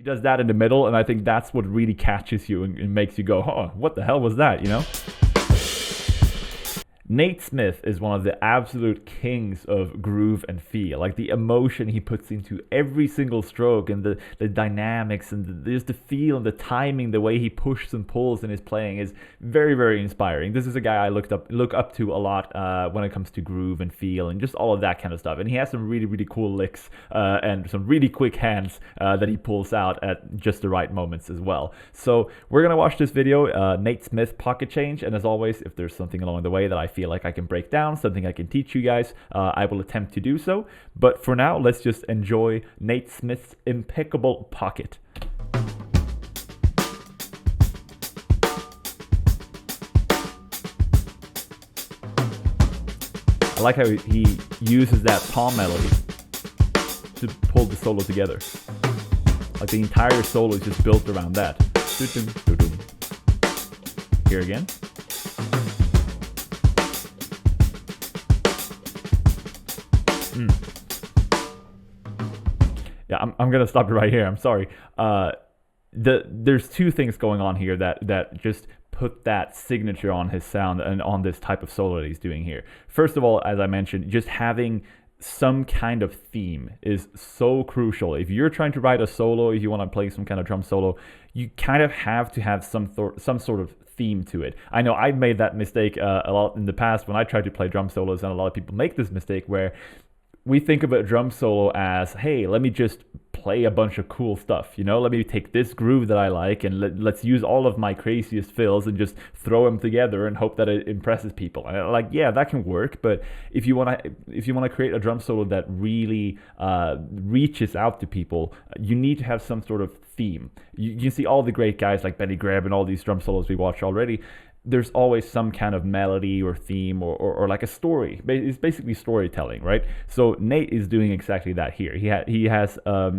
He does that in the middle, and I think that's what really catches you and makes you go, oh, what the hell was that, you know? Nate Smith is one of the absolute kings of groove and feel. Like the emotion he puts into every single stroke and the dynamics and just the feel and the timing, the way he pushes and pulls in his playing is very, very inspiring. This is a guy I look up to a lot when it comes to groove and feel and just all of that kind of stuff. And he has some really, really cool licks and some really quick hands that he pulls out at just the right moments as well. So we're going to watch this video, Nate Smith Pocket Change. And as always, if there's something along the way that I feel like I can break down, something I can teach you guys, I will attempt to do so. But for now, let's just enjoy Nate Smith's impeccable pocket. I like how he uses that tom melody to pull the solo together. Like the entire solo is just built around that. Here again. Yeah, I'm gonna stop it right here. I'm sorry. There's two things going on here that just put that signature on his sound and on this type of solo that he's doing here. First of all, as I mentioned, just having some kind of theme is so crucial. If you're trying to write a solo, if you want to play some kind of drum solo, you kind of have to have some sort of theme to it. I know I made that mistake a lot in the past when I tried to play drum solos, and a lot of people make this mistake where we think of a drum solo as, hey, let me just play a bunch of cool stuff, you know, let me take this groove that I like and let's use all of my craziest fills and just throw them together and hope that it impresses people. And like, yeah, that can work, but if you want to create a drum solo that really reaches out to people, you need to have some sort of theme. You see all the great guys like Benny Greb and all these drum solos we watched already. There's always some kind of melody or theme or like a story. It's basically storytelling, right? So Nate is doing exactly that here. He has a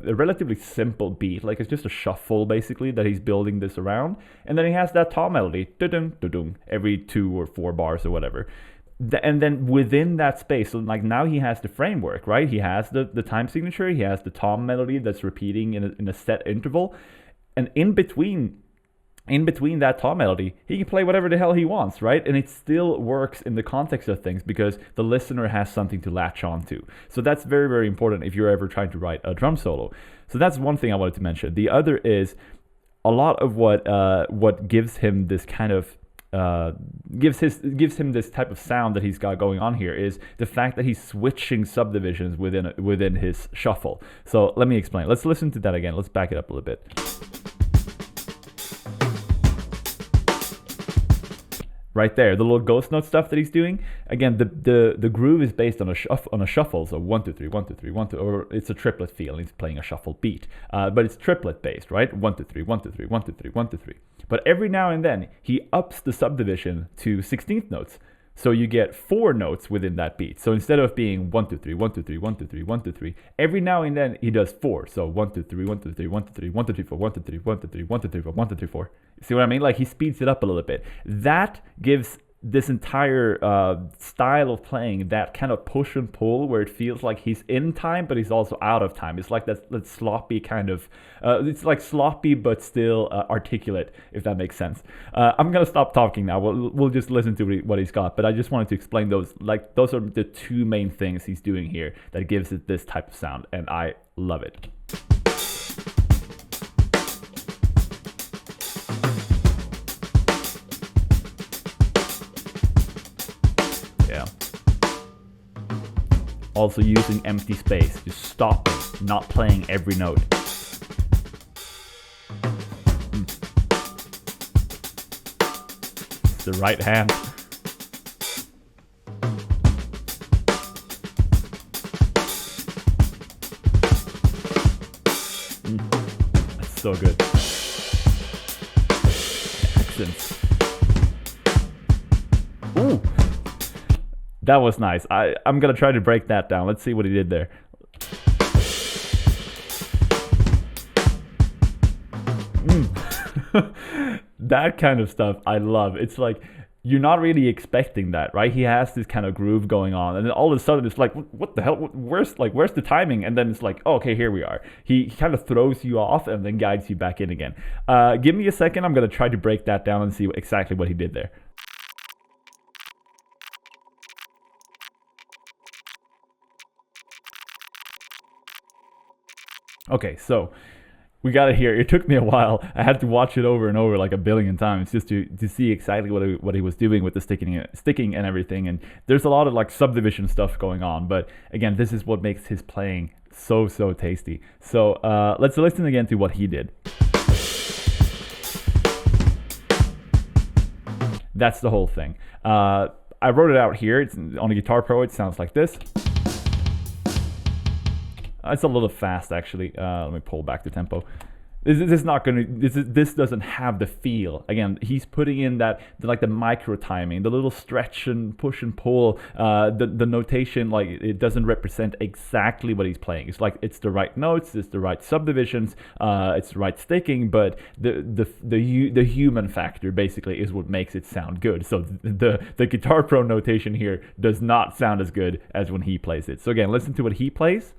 relatively simple beat, like it's just a shuffle basically that he's building this around, and then he has that tom melody, dun dun, every 2 or 4 bars or whatever. And then within that space, so like now he has the framework, right? He has the time signature, he has the tom melody that's repeating in a set interval, and in between that tom melody, he can play whatever the hell he wants, right? And it still works in the context of things because the listener has something to latch on to. So that's very, very important if you're ever trying to write a drum solo. So that's one thing I wanted to mention. The other is a lot of what gives him this kind of gives him this type of sound that he's got going on here is the fact that he's switching subdivisions within his shuffle. So let me explain. Let's listen to that again. Let's back it up a little bit. Right there, the little ghost note stuff that he's doing. Again, the groove is based on a shuffle. So 1 2 3 1 2 3 1 2, or it's a triplet feel. He's playing a shuffle beat, but it's triplet based, right? 1 2 3 1 2 3 1 2 3 1 2 3. But every now and then he ups the subdivision to 16th notes. So you get 4 notes within that beat. So instead of being 1 2 3 1 2 3 1 2 3 1 2 3, every now and then he does 4. So 1 2 3 1 2 3 1 2 3 1 2 3 4 1 2 3 1 2 3 1 2 3 4 1 2 3 4. See what I mean? Like he speeds it up a little bit. That gives this entire style of playing that kind of push and pull where it feels like he's in time but he's also out of time. It's like that sloppy kind of it's like sloppy but still articulate, if that makes sense. I'm gonna stop talking now. We'll just listen to what he's got, but I just wanted to explain those. Like those are the 2 main things he's doing here that gives it this type of sound, and I love it. Also using empty space, just stopping, not playing every note. It's the right hand. That's so good. Accents. Ooh! That was nice. I'm going to try to break that down. Let's see what he did there. That kind of stuff I love. It's like you're not really expecting that, right? He has this kind of groove going on, and then all of a sudden it's like, what the hell? Where's the timing? And then it's like, oh, okay, here we are. He kind of throws you off and then guides you back in again. Give me a second. I'm gonna try to break that down and see exactly what he did there. Okay, so we got it here. It took me a while. I had to watch it over and over like a billion times just to see exactly what he was doing with the sticking and everything. And there's a lot of like subdivision stuff going on. But again, this is what makes his playing so tasty. So let's listen again to what he did. That's the whole thing. I wrote it out here. It's on a Guitar Pro. It sounds like this. It's a little fast, actually. Let me pull back the tempo. This doesn't have the feel. Again, he's putting in the micro timing, the little stretch and push and pull. The notation, like, it doesn't represent exactly what he's playing. It's like it's the right notes, it's the right subdivisions, it's the right sticking, but the human factor basically is what makes it sound good. So the Guitar Pro notation here does not sound as good as when he plays it. So again, listen to what he plays.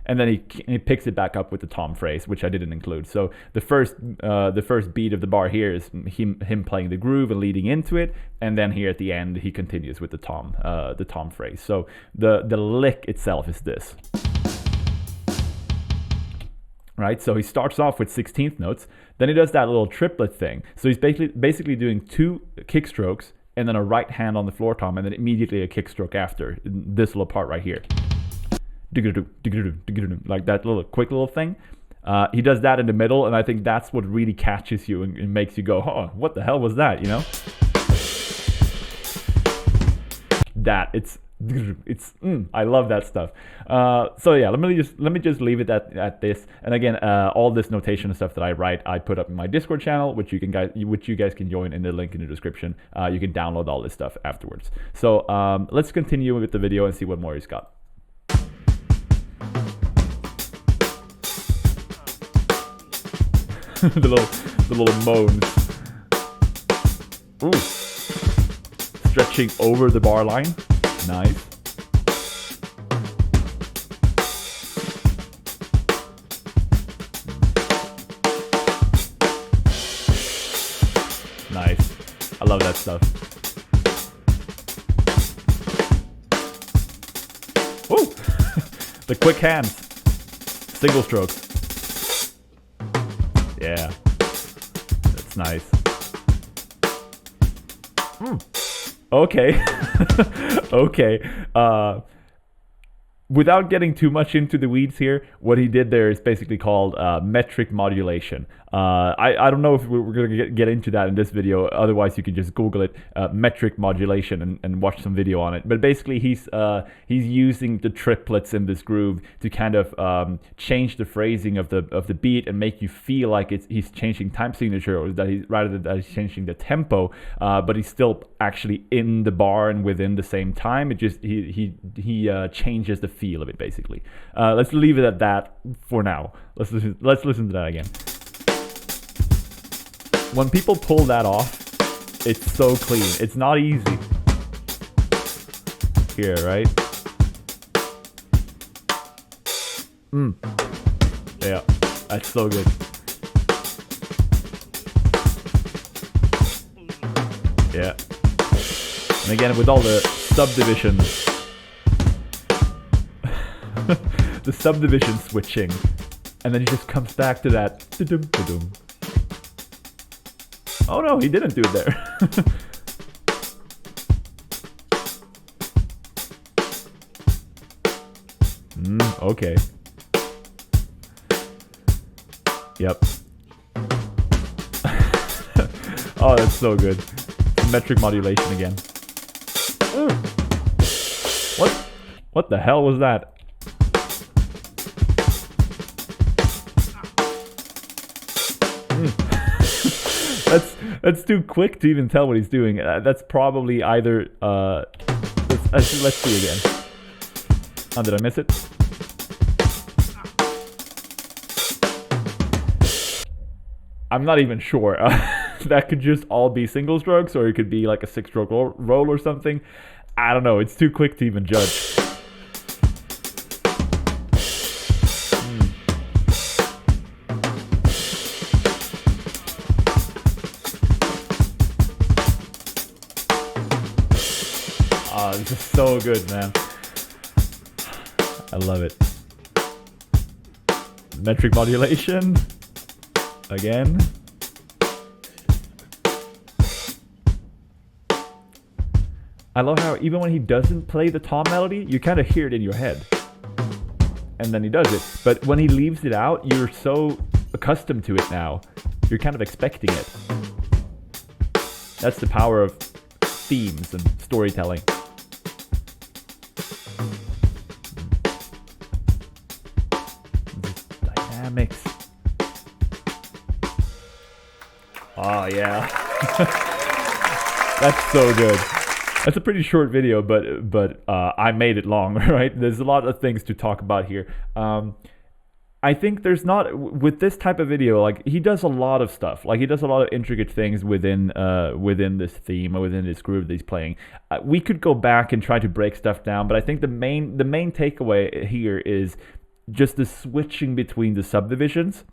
And then he picks it back up with the tom phrase, which I didn't include. So the first beat of the bar here is him playing the groove and leading into it, and then here at the end he continues with the tom phrase. So the lick itself is this, right? So he starts off with 16th notes, then he does that little triplet thing. So he's basically doing 2 kick strokes and then a right hand on the floor tom, and then immediately a kick stroke after this little part right here. Like that little quick little thing. He does that in the middle, and I think that's what really catches you and makes you go, oh, what the hell was that, you know? I love that stuff. So yeah, let me just leave it at this. And again, all this notation and stuff that I write, I put up in my Discord channel, which you guys can join in the link in the description. You can download all this stuff afterwards. So let's continue with the video and see what more he's got. the little moans. Ooh. Stretching over the bar line. Nice. Nice. I love that stuff. Ooh. The quick hands. Single strokes. Yeah, that's nice. Okay. Okay. Without getting too much into the weeds here, what he did there is basically called metric modulation. I don't know if we're going to get into that in this video. Otherwise, you can just Google it, metric modulation, and watch some video on it. But basically, he's using the triplets in this groove to kind of change the phrasing of the beat and make you feel like he's changing time signature, or rather than he's changing the tempo. But he's still actually in the bar and within the same time. It just he changes the feel of it basically. Let's leave it at that for now. Let's listen to that again. When people pull that off, it's so clean. It's not easy. Here, right? Yeah, that's so good. Yeah. And again, with all the subdivisions, the subdivision switching, and then he just comes back to that. Oh no, he didn't do it there. Okay. Yep. Oh, that's so good. Metric modulation again. What the hell was that? That's too quick to even tell what he's doing. That's probably either let's see again. Oh, did I miss it? I'm not even sure. That could just all be single strokes, or it could be like a 6-stroke roll or something. I don't know. It's too quick to even judge. This is so good, man. I love it. Metric modulation. Again. I love how even when he doesn't play the tom melody, you kind of hear it in your head. And then he does it. But when he leaves it out, you're so accustomed to it now. You're kind of expecting it. That's the power of themes and storytelling. Dynamics. Oh yeah. That's so good. That's a pretty short video, but I made it long, right? There's a lot of things to talk about here. I think there's not, with this type of video, like he does a lot of stuff. Like he does a lot of intricate things within this theme or within this groove that he's playing. We could go back and try to break stuff down, but I think the main takeaway here is just the switching between the subdivisions,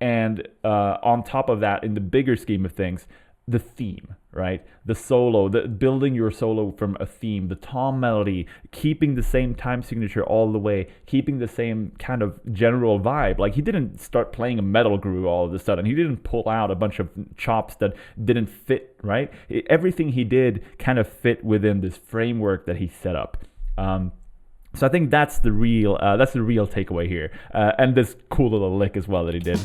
and on top of that, in the bigger scheme of things, the theme, right? The solo, the building your solo from a theme, the tom melody, keeping the same time signature all the way, keeping the same kind of general vibe. Like he didn't start playing a metal groove all of a sudden. He didn't pull out a bunch of chops that didn't fit, right? Everything he did kind of fit within this framework that he set up. So I think that's the real takeaway here, and this cool little lick as well that he did.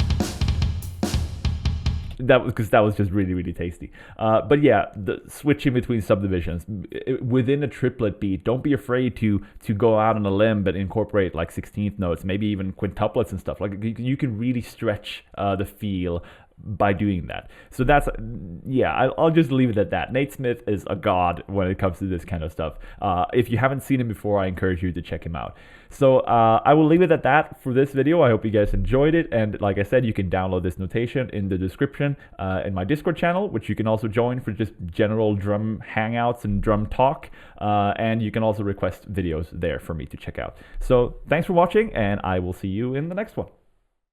That was just really, really tasty. But yeah, the switching between subdivisions within a triplet beat. Don't be afraid to go out on a limb but incorporate like 16th notes, maybe even quintuplets and stuff. Like you can really stretch the feel by doing that. So that's, yeah, I'll just leave it at that. Nate Smith is a god when it comes to this kind of stuff. If you haven't seen him before, I encourage you to check him out. So I will leave it at that for this video. I hope you guys enjoyed it. And like I said, you can download this notation in the description in my Discord channel, which you can also join for just general drum hangouts and drum talk. And you can also request videos there for me to check out. So thanks for watching, and I will see you in the next one.